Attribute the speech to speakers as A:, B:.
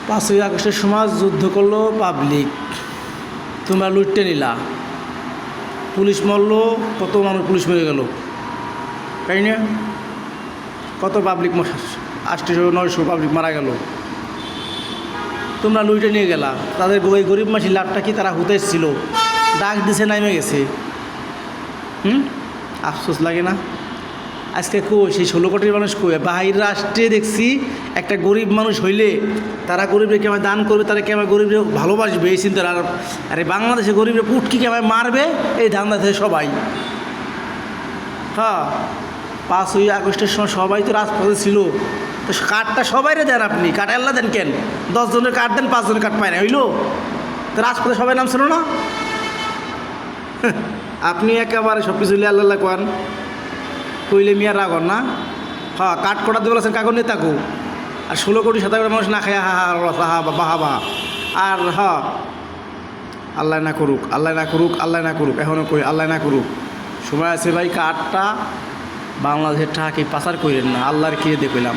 A: 5ই আগস্টের সময় যুদ্ধ করলো পাবলিক, তোমরা লুটতে নিলা, পুলিশ মরলো, কত মানুষ পুলিশ মেরে গেল, তাই না? কত পাবলিক 800-900 পাবলিক মারা গেল, তোমরা লুটে নিয়ে গেলা। তাদের ওই গরিব মাসির লাভটা কি তারা হুতে এসেছিল, ডাক দিছে নামে গেছে। আফসোস লাগে না? আজকে কই সেই 16 কোটির মানুষ কই? বাহির রাষ্ট্রে দেখছি একটা গরিব মানুষ হইলে তারা গরিবরে কেমন দান করবে, তারা কেমন গরিবরে ভালোবাসবে এই চিন্তা। আর আরে বাংলাদেশে গরিবরে পুটকি কেমন মারবে এই ধান্দা থেকে সবাই। হ্যাঁ, 5ই আগস্টের সময় সবাই তো রাজপথে ছিল, তো কার্ডটা সবাইরে দেন, আপনি কার্ড আল্লাহ দেন কেন? 10 জনের কার্ড দেন, 5 জনের কার্ড পায় না, হইলো? তো রাজপথে সবাই নামছিল না? আপনি একেবারে সব কিছু আল্লাহ কোয়ান কইলে মিয়ার রাগন না? হ্যাঁ, কাঠ কটা দিয়ে বলেছেন কাগজ নিয়ে তাকু, আর 16 কোটি 17 মানুষ না খায় হা বাহা। আর হ্যাঁ, আল্লাহ না করুক, আল্লাহ না করুক, আল্লাহ না করুক, এখনও কই আল্লাহ না করুক। সময় আছে ভাই, কাঠটা বাংলাদেশের টাকা কি পাচার করেন না, আল্লাহর কিনে দিয়ে কইলাম।